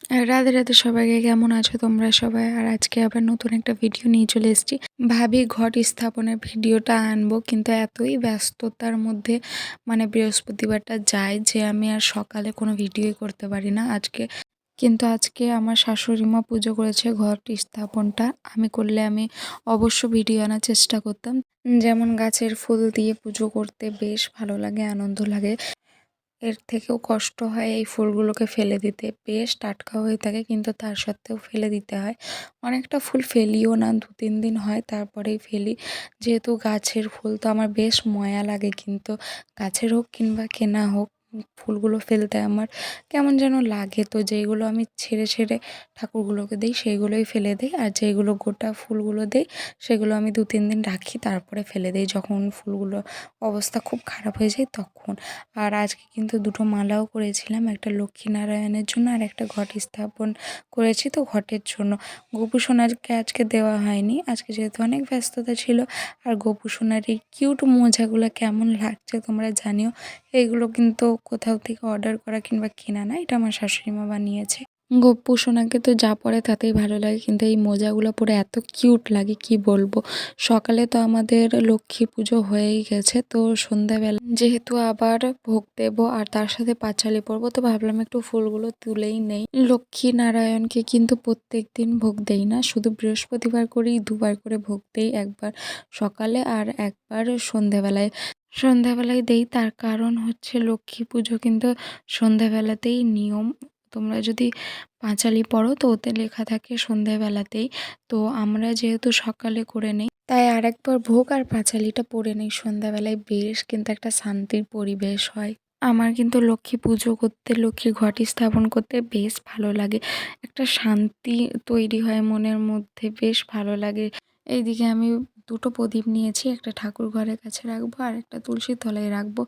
রাধে রাধে সবাইকে, কেমন আছো তোমরা সবাই? আর আজকে আবার নতুন একটা ভিডিও নিয়ে চলে এসেছি। ভাবি ঘট স্থাপনের ভিডিওটা আনবো, কিন্তু এতই ব্যস্ততার মধ্যে বৃহস্পতিবারটা যায় যে আমি আর সকালে কোনো ভিডিওই করতে পারি না আজকে আমার শাশুড়ি মা পুজো করেছে ঘট স্থাপনটা। আমি অবশ্য ভিডিও আনার চেষ্টা করতাম। যেমন গাছের ফুল দিয়ে পুজো করতে বেশ ভালো লাগে, আনন্দ লাগে। এর থেকেও কষ্ট হয় এই ফুলগুলোকে ফেলে দিতে। বেশ টাটকা হয়ে থাকে, কিন্তু তার সত্ত্বেও ফেলে দিতে হয়। অনেকটা ফুল ফেলিও না, 2-3 দিন হয় তারপরেই ফেলি। যেহেতু গাছের ফুল তো আমার বেশ ময়া লাগে, কিন্তু গাছের হোক কিংবা কেনা হোক ফুলগুলো ফেলতে আমার কেমন যেন লাগে। তো যেইগুলো আমি ছেড়ে ছেড়ে ঠাকুরগুলোকে দিই সেইগুলোই ফেলে দিই, আর যেইগুলো গোটা ফুলগুলো দিই সেগুলো আমি 2-3 দিন রাখি, তারপরে ফেলে দিই যখন ফুলগুলো অবস্থা খুব খারাপ হয়ে যায় তখন। আর আজকে কিন্তু দুটো মালাও করেছিলাম, একটা লক্ষ্মীনারায়ণের জন্য আর একটা ঘট স্থাপন করেছি তো ঘটের জন্য। গোপু সোনাকে আজকে দেওয়া হয়নি, আজকে যেহেতু অনেক ব্যস্ততা ছিল। আর গোপু সোনার এই কিউট মোজাগুলো কেমন লাগছে তোমরা জানিও। এইগুলো কিন্তু কোথাও থেকে অর্ডার করা কিংবা কেনা না, এটা আমার শাশুড়ি মা বানিয়েছে। গপ্পু সোনাকে তো যা পরে তাতেই ভালো লাগে, কিন্তু এই মোজাগুলো পরে এত কিউট লাগে কি বলবো। সকালে তো আমাদের লক্ষ্মী পুজো হয়েই গেছে, তো সন্ধ্যাবেলা যেহেতু আবার ভোগ দেবো আর তার সাথে পাঁচালি পরবো, তো ভাবলাম একটু ফুলগুলো তুলেই নেই। লক্ষ্মী নারায়ণকে কিন্তু প্রত্যেক দিন ভোগ দেই না, শুধু বৃহস্পতিবার করেই 2বার করে ভোগ দেই, একবার সকালে আর একবার সন্ধ্যাবেলায় দেই। তার কারণ হচ্ছে লক্ষ্মী পুজো কিন্তু সন্ধ্যাবেলাতেই নিয়ম। তোমরা যদি পাঁচালি পড়ো তো ওতে লেখা থাকে সন্ধ্যাবেলাতেই। তো আমরা যেহেতু সকালে করে নেই, তাই আরেকবার ভোগ আর পাঁচালিটা পড়ে নেই সন্ধ্যাবেলায়। বেশ কিন্তু একটা শান্তির পরিবেশ হয়। আমার কিন্তু লক্ষ্মী পুজো করতে, লক্ষ্মী ঘট স্থাপন করতে বেশ ভালো লাগে। একটা শান্তি তৈরি হয় মনের মধ্যে, বেশ ভালো লাগে। এইদিকে আমি দুটো প্রদীপ নিয়েছি, একটা ঠাকুর ঘরের কাছে রাখবো আর একটা তুলসীর তলায় রাখবো।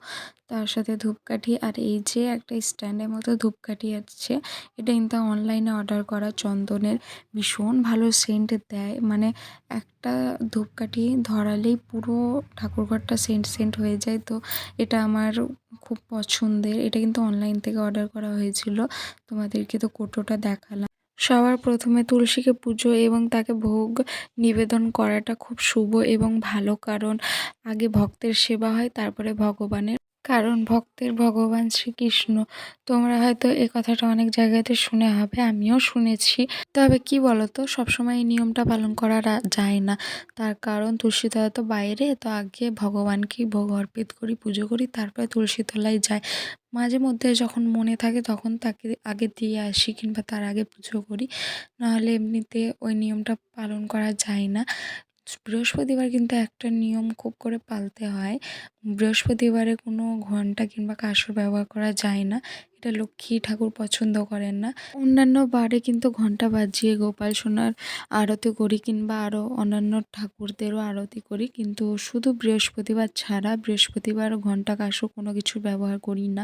তার সাথে ধূপকাঠি, আর এই যে একটা স্ট্যান্ডের মতো ধূপকাঠি আছে, এটা কিন্তু অনলাইনে অর্ডার করা চন্দনের। ভীষণ ভালো সেন্ট দেয়, একটা ধূপকাঠি ধরালেই পুরো ঠাকুরঘরটা সেন্ট সেন্ট হয়ে যায়। তো এটা আমার খুব পছন্দের। এটা কিন্তু অনলাইন থেকে অর্ডার করা হয়েছিল। তোমাদেরকে তো কোটোটা দেখালাম। সবার প্রথমে তুলসীকে পুজো এবং তাকে ভোগ নিবেদন করাটা খুব শুভ এবং ভালো, কারণ আগে ভক্তের সেবা হয় তারপরে ভগবানের। কারণ ভক্তের ভগবান শ্রীকৃষ্ণ। তোমরা হয়তো এ কথাটা অনেক জায়গাতে শুনে হবে, আমিও শুনেছি। তবে কি বলতো, সবসময় এই নিয়মটা পালন করা যায় না। তার কারণ তুলসীতলা তো বাইরে, তো আগে ভগবানকেই ভোগ অর্পিত করি, পুজো করি, তারপরে তুলসীতলায় যাই। মাঝে মধ্যে যখন মনে থাকে তখন তাকে আগে দিয়ে আসি কিংবা তার আগে পুজো করি, নাহলে এমনিতে ওই নিয়মটা পালন করা যায় না। বৃহস্পতিবার কিন্তু একটা নিয়ম খুব করে পালতে হয়। বৃহস্পতিবারে কোনো ঘণ্টা কিংবা কাঁসর ব্যবহার করা যায় না, এটা লক্ষ্মী ঠাকুর পছন্দ করেন না। অন্যান্য বারে কিন্তু ঘণ্টা বাজিয়ে গোপাল সোনার আরতি করি কিংবা আরও অন্যান্য ঠাকুরদেরও আরতি করি, কিন্তু শুধু বৃহস্পতিবার ছাড়া বৃহস্পতিবার ঘণ্টা কাঁসর কোনো কিছু ব্যবহার করি না।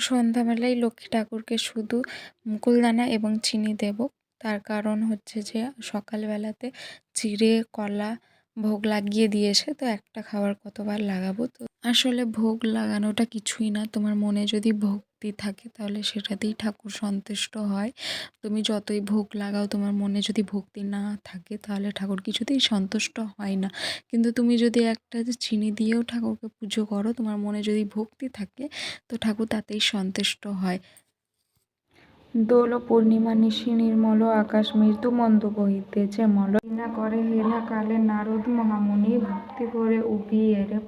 সন্ধ্যাবেলায় লক্ষ্মী ঠাকুরকে শুধু মুকুলদানা এবং চিনি দেব। তার কারণ হচ্ছে যে সকালবেলাতে চিড়ে কলা ভোগ লাগিয়ে দিয়েছে, তো একটা খাবার কতবার লাগাবো। তো আসলে ভোগ লাগানোটা কিছুই না, তোমার মনে যদি ভক্তি থাকে তাহলে সেটাতেই ঠাকুর সন্তুষ্ট হয়। তুমি যতই ভোগ লাগাও, তোমার মনে যদি ভক্তি না থাকে তাহলে ঠাকুর কিছুতেই সন্তুষ্ট হয় না। কিন্তু তুমি যদি একটা চিনি দিয়েও ঠাকুরকে পুজো করো, তোমার মনে যদি ভক্তি থাকে, তো ঠাকুর তাতেই সন্তুষ্ট হয়। দোল পূর্ণিমা নিশি নির্মল আকাশ মৃদু মন্দ বহিতেছে মল, না করে হেলা কালে নারদ মহামুনি ভক্তি করে উভিয়ে রে